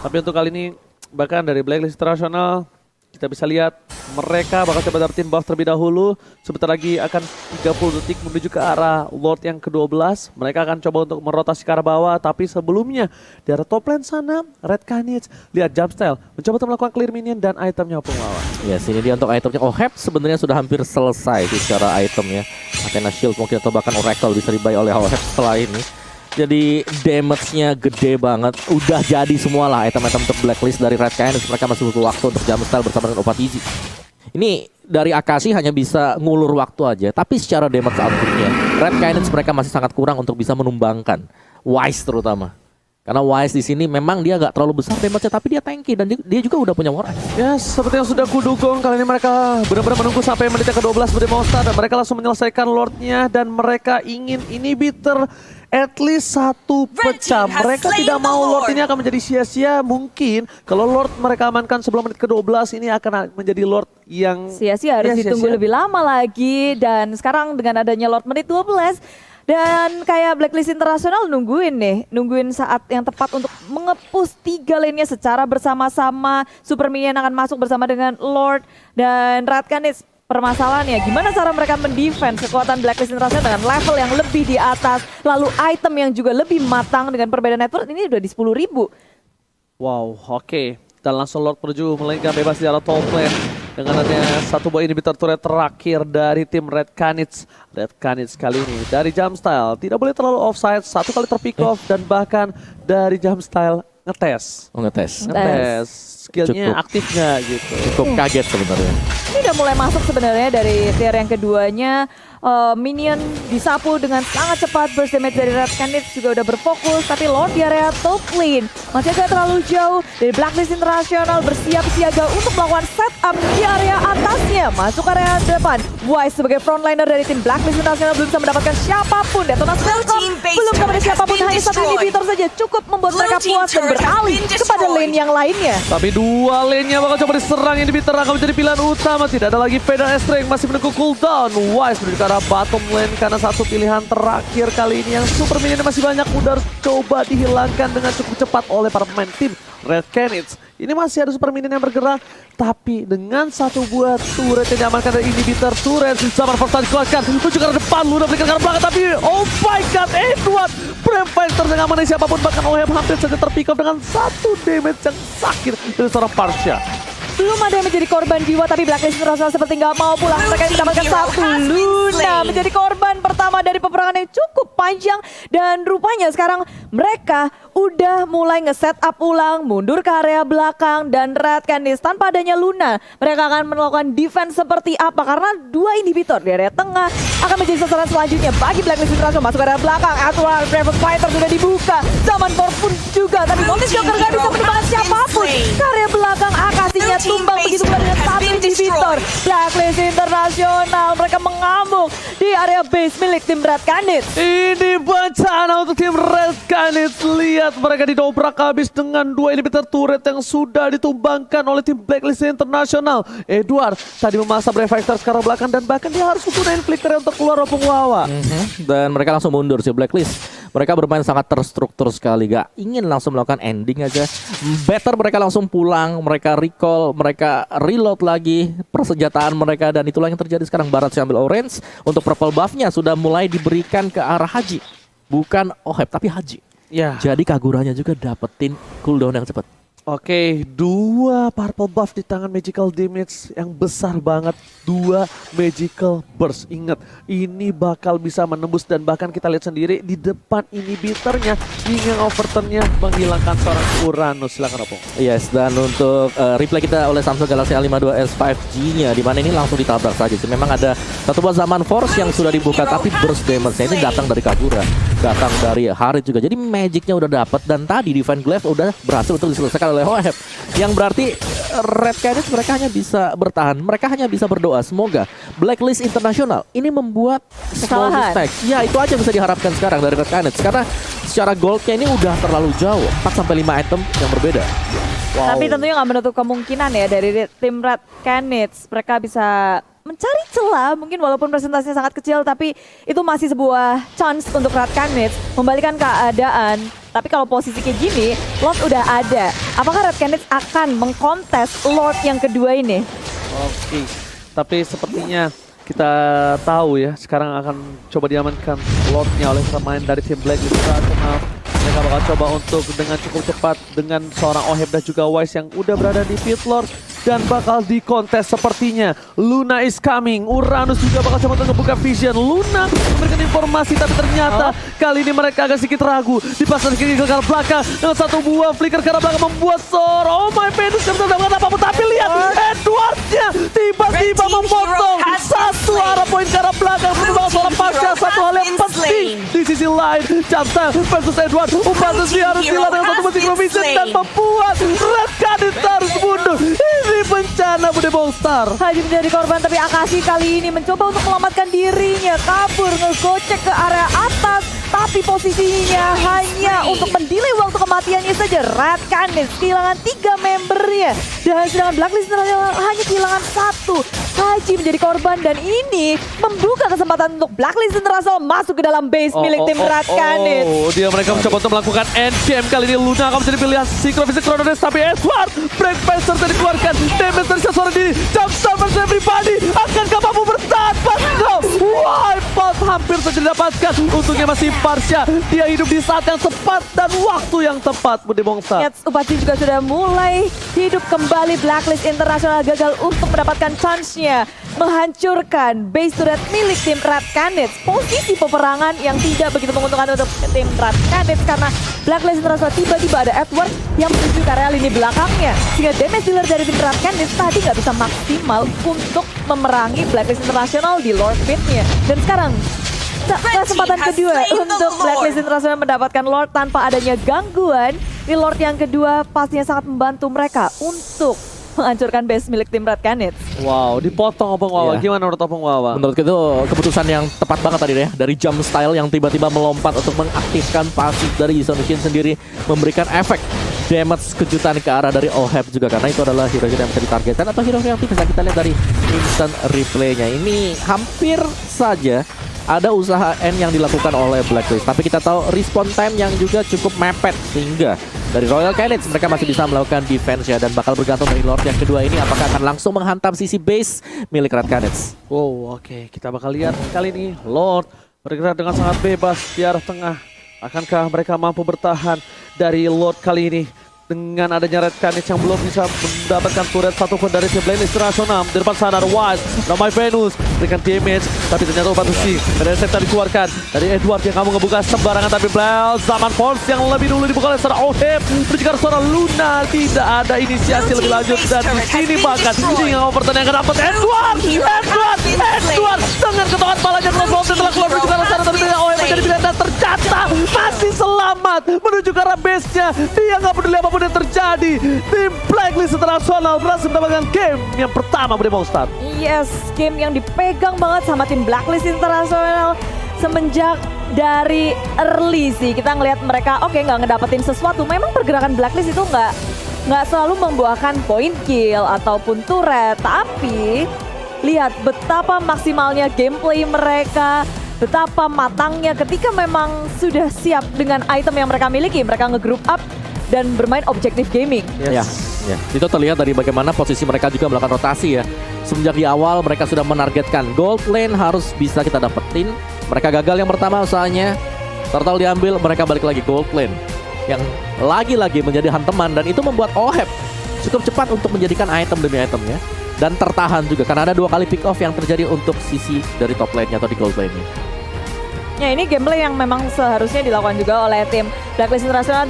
tapi untuk kali ini bahkan dari Blacklist International kita bisa lihat mereka bakal coba dapetin buff terlebih dahulu. Sebentar lagi akan 30 detik menuju ke arah Lord yang ke-12. Mereka akan coba untuk merotasi ke arah bawah. Tapi sebelumnya di arah top lane sana, Red Canids lihat Jumpstyle mencoba untuk melakukan clear minion dan itemnya penglawan. Ya, sini dia untuk itemnya. Oheb sebenarnya sudah hampir selesai secara item ya. Athena Shield mungkin atau bahkan Oracle bisa dibuy oleh Oheb setelah ini. Jadi damage-nya gede banget. Udah jadi semua lah item-item untuk Blacklist dari Red Canids. Mereka masih butuh waktu untuk Jumpstyle bersama dengan Opatizi. Ini dari Akashi hanya bisa ngulur waktu aja. Tapi secara damage output-nya Red Canids mereka masih sangat kurang untuk bisa menumbangkan Wise terutama. Karena Wise di sini memang dia gak terlalu besar damage-nya, tapi dia tanky dan dia juga udah punya War Ice. Ya, seperti yang sudah kudukung, kali ini mereka benar-benar menunggu sampai menit ke-12 Bude Monster dan mereka langsung menyelesaikan Lordnya dan mereka ingin inhibitor at least satu pecah. Mereka tidak mau Lord ini akan menjadi sia-sia. Mungkin kalau Lord mereka amankan sebelum menit ke-12 ini akan menjadi Lord yang sia-sia harus ditunggu lebih lama lagi. Dan sekarang dengan adanya Lord menit 12, dan kayak Blacklist International nungguin saat yang tepat untuk mengepus 3 lane-nya secara bersama-sama. Super Minion akan masuk bersama dengan Lord dan Red Canids. Permasalahannya gimana cara mereka mendefense kekuatan Blacklist International dengan level yang lebih di atas, lalu item yang juga lebih matang dengan perbedaan network ini udah di 10.000. Wow, oke. Dan langsung Lord menuju melenggang bebas di arah top lane. Dengan adanya satu buah inhibitor turret terakhir dari tim Red Canids. Red Canids kali ini dari Jumpstyle tidak boleh terlalu offside, satu kali terpick off dan bahkan dari Jumpstyle ngetes. Ngetes. Skillnya Cukup. aktif nggak gitu. Cukup kaget sebenarnya. Ini udah mulai masuk sebenarnya dari tier yang keduanya. Minion disapu dengan sangat cepat, burst damage dari Red Canids juga udah berfokus, tapi Lord di area top lane masih agak terlalu jauh dari Blacklist International, bersiap siaga untuk melakukan setup di area atasnya, masuk area depan. Wise sebagai frontliner dari tim Blacklist International belum bisa mendapatkan siapapun. Detonasi welcome belum kepada siapapun, hanya satu inhibitor saja cukup membuat mereka puas dan beralih kepada lane yang lainnya. Tapi dua lane-nya bakal coba diserang, inhibitor akan menjadi pilihan utama. Tidak ada lagi Fade dan S-Ring masih menunggu cooldown. Wise menuju ke arah bottom lane karena satu pilihan terakhir kali ini yang super minion masih banyak, udah harus coba dihilangkan dengan cukup cepat oleh para pemain tim Red Canids. Ini masih ada super minion yang bergerak, tapi dengan satu buah turret yang diamankan dari inhibitor turret, Zaman Force dikeluarkan menuju ke arah depan, Luna berikan ke arah belakang, tapi oh my god, Edward Prime Fighter dengan mana siapapun, bahkan OM hampir saja terpick up dengan satu damage yang sakit dari seorang Parsha. Belum ada yang menjadi korban jiwa, tapi Blacklist International seperti nggak mau pulang. Mereka mendapatkan satu. Luna menjadi korban pertama dari peperangan yang cukup panjang. Dan rupanya sekarang mereka udah mulai nge-setup ulang, mundur ke area belakang. Dan Red Canids tanpa adanya Luna, mereka akan melakukan defense seperti apa? Karena dua inhibitor di area tengah akan menjadi sasaran selanjutnya bagi Blacklist International. Masuk ke area belakang, aturan Private Fighter sudah dibuka. Zaman Force pun juga, tapi Montes Joker gak bisa menemukan siapapun. Ke area belakang, Akasinya tumbang begitu pula dengan satu inhibitor. Blacklist International mereka mengamuk di area base milik tim Red Canids. Ini bencana untuk tim Red Canids. Lihat mereka didobrak habis dengan dua inhibitor turret yang sudah ditumbangkan oleh tim Blacklist International. Edward tadi memasang Brave Fighter sekarang belakang dan bahkan dia harus menggunakan flicker untuk keluar Opung Wawa. Dan mereka langsung mundur sih Blacklist. Mereka bermain sangat terstruktur sekali, gak ingin langsung melakukan ending aja. Better mereka langsung pulang, mereka recall, mereka reload lagi persenjataan mereka, dan itulah yang terjadi sekarang. Barat ambil orange untuk purple buff-nya sudah mulai diberikan ke arah Haji. Bukan Oheb tapi Haji. Ya. Jadi Kaguranya juga dapetin cooldown yang cepat. Oke, 2 purple buff di tangan magical damage yang besar banget. 2 magical burst. Ingat, ini bakal bisa menembus, dan bahkan kita lihat sendiri di depan inhibitornya, King Overturn-nya menghilangkan seorang Uranus. Silakan Opung. Yes, dan untuk replay kita oleh Samsung Galaxy A52s 5G-nya, di mana ini langsung ditabrak saja sih. Memang ada satu buah zaman force yang sudah dibuka, tapi burst damage-nya ini datang dari Kagura, datang dari Harit juga. Jadi magic-nya udah dapat, dan tadi Divine Glaive udah berhasil untuk diselesaikan oleh Oheb. Yang berarti Red Canids mereka hanya bisa bertahan, mereka hanya bisa berdoa semoga Blacklist Internasional ini membuat small Kesalahan. mistake. Ya, itu aja bisa diharapkan sekarang dari Red Canids, karena secara goldnya ini udah terlalu jauh, 4-5 item yang berbeda. Tapi tentunya nggak menutup kemungkinan ya dari tim Red Canids. Mereka bisa mencari celah, mungkin walaupun presentasinya sangat kecil, tapi itu masih sebuah chance untuk Red Canids membalikan keadaan. Tapi kalau posisi kayak gini, Lord udah ada. Apakah Red Canids akan mengkontes Lord yang kedua ini? Oke, tapi sepertinya kita tahu ya, sekarang akan coba diamankan Lordnya oleh pemain dari tim Blacklist International. Mereka bakal coba untuk dengan cukup cepat dengan seorang Oheb dan juga Wise yang udah berada di pit Lord, dan bakal dikontes sepertinya. Luna is coming, Uranus juga bakal coba untuk ngebuka vision. Luna memberikan informasi, tapi ternyata kali ini mereka agak sedikit ragu. Dipasang kiri ke arah belakang dengan satu buah flicker ke arah belakang membuat seorang, oh my Venus gak bisa mendapatkan apapun. Tapi lihat Edwardnya tiba-tiba memotong satu arah poin ke arah belakang. Menyebabkan seorang pasca, satu hal yang penting di sisi lain. Jumpstyle versus Edward, Umpatus harus hilang dengan satu musik vision dan membuat Red Canids harus mundur. Ini bencana Bude Bongstar. Haji menjadi korban, tapi Akashi kali ini mencoba untuk menyelamatkan dirinya. Kabur, ngegocek ke area atas. Tapi posisinya hanya untuk mendelay waktu kematiannya saja. Red Canids kehilangan 3 membernya. Dan sedangkan Blacklist hanya kehilangan 1. Haji menjadi korban, dan ini membuka kesempatan untuk Blacklist International masuk ke dalam base milik tim Red Canids. Dia mereka mencoba untuk melakukan NPM kali ini. Luna akan menjadi pilihan Synchrovis Chronodes, tapi Edward Break Passer tadi dikeluarkan. Damage dari seorang diri. Jumpstart versus everybody. Akankah mampu bertahan? Pascal wipe out hampir saja didapatkan. Untungnya masih Parsha. Dia hidup di saat yang tepat dan waktu yang tepat, Bude Bongstar. Yats Upaci juga sudah mulai hidup kembali. Blacklist International gagal untuk mendapatkan chance-nya menghancurkan base turret milik tim Red Canids. Posisi peperangan yang tidak begitu menguntungkan untuk tim Red Canids, karena Blacklist International tiba-tiba ada Edward yang menuju ke area lini belakangnya, sehingga damage dealer dari tim Red Canids tadi nggak bisa maksimal untuk memerangi Blacklist International di Lord Pit-nya. Dan sekarang kesempatan kedua untuk Blacklist International mendapatkan Lord tanpa adanya gangguan. Di Lord yang kedua pastinya sangat membantu mereka untuk menghancurkan base milik tim Red Canids. Wow, dipotong Opung Wawa. Iya. Gimana menurut Opung Wawa? Menurutku itu keputusan yang tepat banget tadi ya. Dari jump style yang tiba-tiba melompat untuk mengaktifkan pasif dari Yisonikin sendiri, memberikan efek damage kejutan ke arah dari Oheb juga, karena itu adalah hero-hero yang bisa ditargetkan atau hero yang bisa kita lihat dari instant replaynya. Ini hampir saja ada usaha N yang dilakukan oleh Blacklist, tapi kita tahu respawn time yang juga cukup mepet, sehingga dari Royal Canids mereka masih bisa melakukan defense ya, dan bakal bergantung dari Lord yang kedua ini apakah akan langsung menghantam sisi base milik Red Canids. Wow, oke. Kita bakal lihat kali ini Lord bergerak dengan sangat bebas di arah tengah. Akankah mereka mampu bertahan dari Lord kali ini? Dengan adanya Red Canids yang belum bisa mendapatkan turret satupun dari tim Blacklist International. Di depan sana ada Wise, Ramai Venus berikan damage, tapi ternyata Upatusi Reset tadi dikeluarkan dari Edward yang kamu ngebuka sembarangan, tapi Bel zaman Force yang lebih dulu dibuka oleh seorang Oheb menuju ke seorang Luna. Tidak ada inisiasi lebih lanjut, dan di sini bahkan King Overturn yang akan dapat Edward dengan ketongan palanya Crossbow setelah keluar menuju ke arah sana, tapi tidak Oheb menjadi pilihan dan ternyata masih selamat menuju ke arah base-nya. Dia nggak peduli apapun yang terjadi. Tim Blacklist International berhasil mendapatkan game yang pertama, Bude Bongstar. Yes, game yang dipegang banget sama tim Blacklist International semenjak dari early sih. Kita ngelihat mereka nggak ngedapetin sesuatu. Memang pergerakan Blacklist itu nggak selalu membuahkan point kill ataupun turret, tapi lihat betapa maksimalnya gameplay mereka betapa matangnya ketika memang sudah siap dengan item yang mereka miliki. Mereka nge-group up dan bermain objektif gaming. Ya, ya. Itu terlihat dari bagaimana posisi mereka juga melakukan rotasi ya. Semenjak di awal mereka sudah menargetkan gold lane harus bisa kita dapetin. Mereka gagal yang pertama usahanya. Turtle diambil, mereka balik lagi gold lane. Yang lagi-lagi menjadi hanteman dan itu membuat OHEP cukup cepat untuk menjadikan item demi itemnya. Dan tertahan juga karena ada 2 kali pick off yang terjadi untuk sisi dari top lane-nya atau di gold lane-nya. Ya, ini gameplay yang memang seharusnya dilakukan juga oleh tim Blacklist International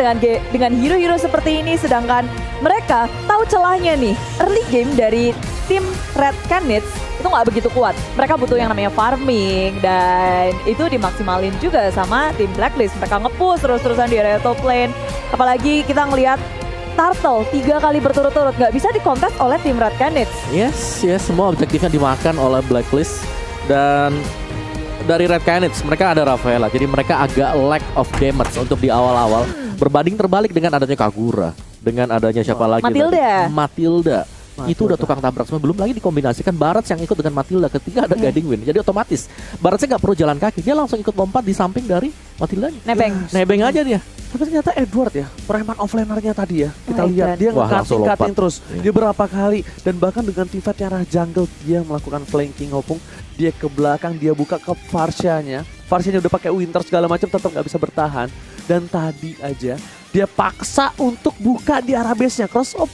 dengan hero-hero seperti ini, sedangkan mereka tahu celahnya nih. Early game dari tim Red Canids itu nggak begitu kuat. Mereka butuh yang namanya farming dan itu dimaksimalin juga sama tim Blacklist. Mereka nge-push terus-terusan di area top lane. Apalagi kita ngelihat Turtle 3 kali berturut-turut nggak bisa dikontes oleh tim Red Canids. Yes, semua objektifnya dimakan oleh Blacklist. Dan dari Red Canids mereka ada Rafaela, jadi mereka agak lack of damage untuk di awal-awal. Berbanding terbalik dengan adanya Kagura, dengan adanya siapa lagi? Matilda. Itu udah tukang tabrak semua. Belum lagi dikombinasikan Barats yang ikut dengan Matilda ketika ada guiding wind. Jadi otomatis Baratsnya nggak perlu jalan kaki, dia langsung ikut lompat di samping dari Matilda. Nebeng aja dia. Tapi ternyata Edward ya, preman offlaner-nya tadi ya. Kita Oh, lihat dia langsung nge-cutting lompat. terus. Dia berapa kali dan bahkan dengan teamfight yang arah jungle dia melakukan flanking opung. Dia ke belakang, dia buka ke Farsia-nya. Farsia-nya udah pakai Winter segala macam tetap nggak bisa bertahan. Dan tadi aja dia paksa untuk buka di arah base-nya. Crossbow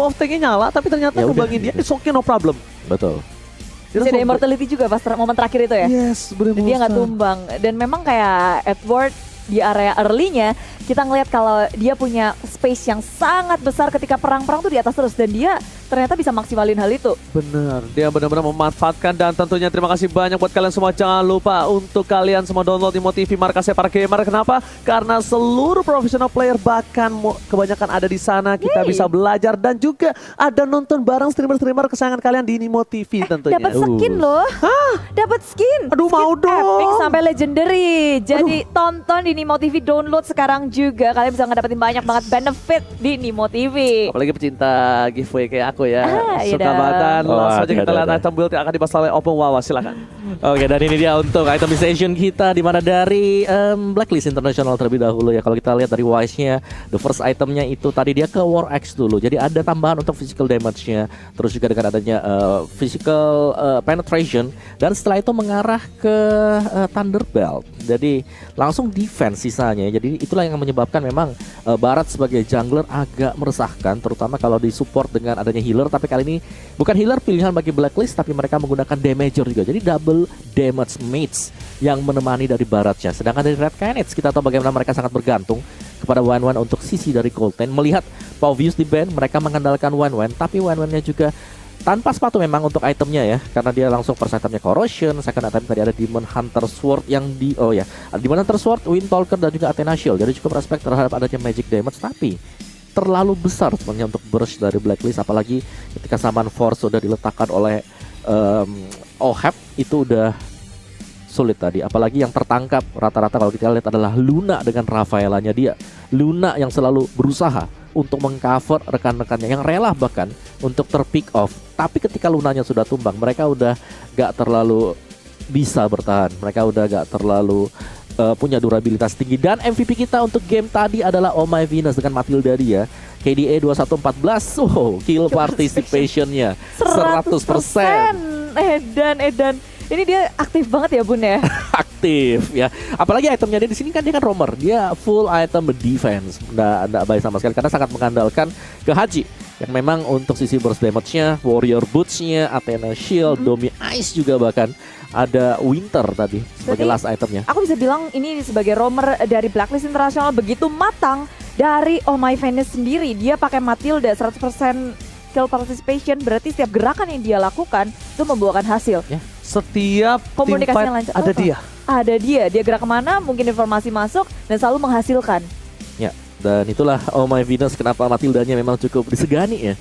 of tank-nya nyala tapi ternyata Ya ngebangin dia. It's okay, no problem. Betul. Bisa ada immortality juga pas momen terakhir itu ya. Yes, bener. Dan dia nggak tumbang. Dan memang kayak Edward di area early-nya kita ngelihat kalau dia punya space yang sangat besar ketika perang-perang tuh di atas terus dan dia ternyata bisa maksimalin hal itu. Benar, dia benar-benar memanfaatkan dan tentunya terima kasih banyak buat kalian semua. Jangan lupa untuk kalian semua download Imo TV markasnya para gamer. Kenapa? Karena seluruh professional player bahkan kebanyakan ada di sana. Kita bisa belajar dan juga ada nonton bareng streamer-streamer kesayangan kalian di Imo TV tentunya. Dapat skin loh. Dapat skin. Aduh, skin mau dong. Epic sampai legendary. Jadi tonton di Nimo TV, download sekarang juga. Kalian bisa ngedapetin banyak banget benefit di Nimo TV. Apalagi pecinta giveaway kayak aku ya. Iya Suka dong. banget. Langsung aja kita lihat ada. item build yang akan dibahas oleh Opung Wawa. Silakan. Oke, dan ini dia untuk item station kita di mana dari Blacklist International terlebih dahulu ya. Kalau kita lihat dari Wise-nya, the first itemnya itu tadi dia ke War Axe dulu. Jadi ada tambahan untuk physical damage-nya, terus juga dengan adanya physical penetration dan setelah itu mengarah ke Thunderbelt. Jadi langsung defense sisanya. Jadi itulah yang menyebabkan memang Barat sebagai jungler agak meresahkan, terutama kalau disupport dengan adanya healer. Tapi kali ini bukan healer pilihan bagi Blacklist, tapi mereka menggunakan damager juga. Jadi double damage mates yang menemani dari Baratnya. Sedangkan dari Red Canids kita tahu bagaimana mereka sangat bergantung kepada Wan untuk sisi dari Golden. Melihat Pauvius di ban, mereka mengandalkan Wan, tapi Wan-nya juga tanpa sepatu memang untuk itemnya ya, karena dia langsung first itemnya Corrosion, second item tadi ada Demon Hunter Sword yang ada Demon Hunter Sword, Wind Talker dan juga Athena Shield. Jadi cukup respect terhadap adanya magic damage, tapi terlalu besar sebenarnya untuk burst dari Blacklist, apalagi ketika Summon Force sudah diletakkan oleh OHEP itu udah sulit tadi. Apalagi yang tertangkap rata-rata kalau kita lihat adalah Luna dengan Rafaelanya dia. Luna yang selalu berusaha untuk mengcover rekan-rekannya yang rela bahkan untuk terpick off. Tapi ketika Lunanya sudah tumbang, mereka udah gak terlalu bisa bertahan. Mereka udah gak terlalu punya durabilitas tinggi. Dan MVP kita untuk game tadi adalah Oh My Venus dengan Matilda dia. KDA 2114, kill participationnya 100%. Edan. Ini dia aktif banget ya Bun ya. Aktif ya. Apalagi itemnya dia di sini kan dia kan roamer. Dia full item defense. Nggak baik sama sekali karena sangat mengandalkan ke Haji yang memang untuk sisi burst damage-nya, warrior boots-nya, Athena Shield, Domi Ice juga bahkan ada Winter tadi sebagai Berarti last itemnya. Aku bisa bilang ini sebagai roamer dari Blacklist International begitu matang dari Oh My Venus sendiri. Dia pakai Matilda 100% kill participation, berarti setiap gerakan yang dia lakukan itu membuahkan hasil. Ya. Setiap Komunikasinya teamfight lancar. ada dia. Ada dia gerak kemana, mungkin informasi masuk dan selalu menghasilkan. Ya, dan itulah Oh My Venus kenapa Matildanya memang cukup disegani ya.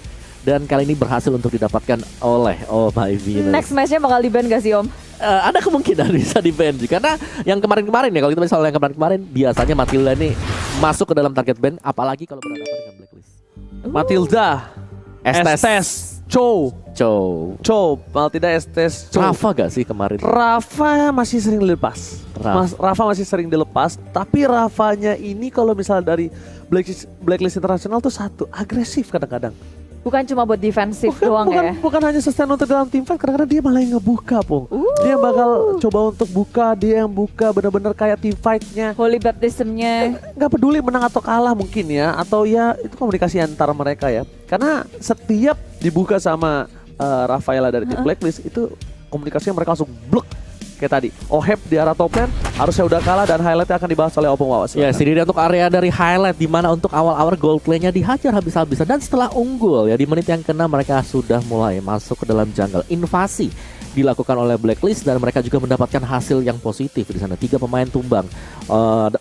Dan kali ini berhasil untuk didapatkan oleh Oh My Venus. Next match-nya bakal di-ban gak sih Om? Ada kemungkinan bisa di-ban karena yang kemarin-kemarin ya, kalau kita misalnya yang kemarin-kemarin biasanya Matilda nih masuk ke dalam target ban, apalagi kalau berhadapan dengan Blacklist. Matilda, Estes, Cho, Chow. Chow, kalau tidak Estes Chow. Rafa gak sih kemarin? Rafa masih sering dilepas. Rafa masih sering dilepas, tapi Rafanya ini kalau misalnya dari Blacklist Internasional tuh satu, agresif kadang-kadang. Bukan cuma buat defensif doang ya. Bukan hanya sustain untuk dalam tim fight, kadang-kadang dia malah yang ngebuka, Pung. Dia bakal coba untuk buka, dia yang buka bener-bener kayak team fight-nya. Holy baptismnya. Nggak peduli menang atau kalah mungkin ya, atau ya itu komunikasi antara mereka ya. Karena setiap dibuka sama Rafaela dari tim Blacklist itu komunikasinya mereka langsung blok. Kayak tadi, Oheb di arah top lane harusnya udah kalah dan highlightnya akan dibahas oleh Opung Wawas. Ya, sendiri untuk area dari highlight di mana untuk awal-awal gold play-nya dihajar habis-habisan dan setelah unggul ya di menit yang ke-6 mereka sudah mulai masuk ke dalam jungle. Invasi dilakukan oleh Blacklist dan mereka juga mendapatkan hasil yang positif di sana. 3 pemain tumbang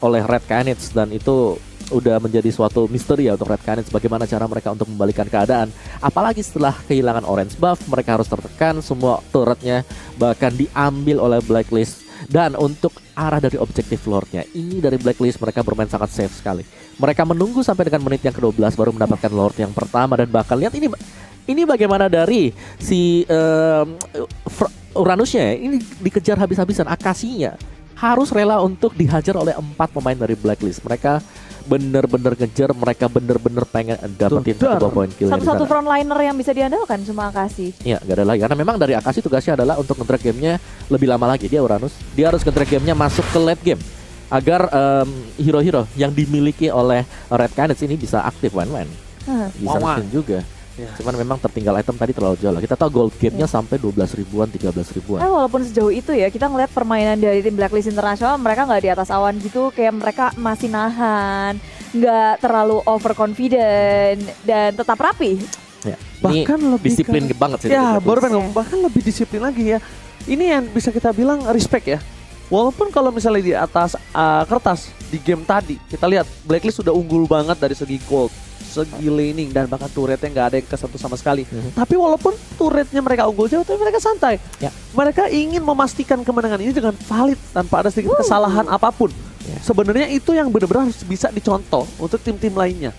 oleh Red Canids dan itu udah menjadi suatu misteri ya untuk Red Canids bagaimana cara mereka untuk membalikan keadaan. Apalagi setelah kehilangan orange buff, mereka harus tertekan, semua turretnya bahkan diambil oleh Blacklist. Dan untuk arah dari objektif lordnya, ini dari Blacklist mereka bermain sangat safe sekali. Mereka menunggu sampai dengan menit yang ke-12 baru mendapatkan lord yang pertama dan bahkan lihat ini bagaimana dari si Uranusnya ya, ini dikejar habis-habisan, Akasinya harus rela untuk dihajar oleh 4 pemain dari Blacklist. Mereka bener-bener ngejar, mereka bener-bener pengen dapetin satu poin kill. Satu-satu frontliner yang bisa diandalkan cuma Akasi. Iya, gak ada lagi. Karena memang dari Akasi tugasnya adalah untuk nge-drag gamenya lebih lama lagi. Dia Uranus, dia harus nge-drag gamenya masuk ke late game agar hero-hero yang dimiliki oleh Red Canids ini bisa aktif one-one. Bisa mungkin juga. Ya. Cuman memang tertinggal item tadi terlalu jauh lah. Kita tahu gold gap-nya sampai 12 ribuan, 13 ribuan. Walaupun sejauh itu ya, kita ngeliat permainan dari tim Blacklist Internasional, mereka nggak di atas awan gitu, kayak mereka masih nahan, nggak terlalu overconfident dan tetap rapi. Ya, bahkan ini lebih disiplin banget sih. Ya, baru pengen ngomong, bahkan lebih disiplin lagi ya. Ini yang bisa kita bilang respect ya. Walaupun kalau misalnya di atas kertas di game tadi, kita lihat Blacklist sudah unggul banget dari segi gold, segi laning dan bahkan turretnya nggak ada yang kesentuh sama sekali. Tapi walaupun turretnya mereka unggul jauh, tapi mereka santai. Ya. Mereka ingin memastikan kemenangan ini dengan valid tanpa ada sedikit kesalahan apapun. Ya. Sebenarnya itu yang benar-benar harus bisa dicontoh untuk tim-tim lainnya.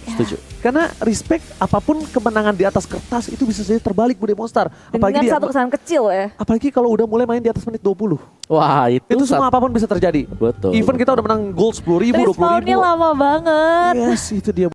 Setuju. Karena respect apapun kemenangan di atas kertas itu bisa jadi terbalik Bude Monster. Apalagi dengan satu kesalahan kecil ya. Apalagi kalau udah mulai main di atas menit 20. Wah, itu semua apapun bisa terjadi. Betul. Even kita udah menang gold 10.000, 20.000. Respawnnya lama banget. Yes, itu dia.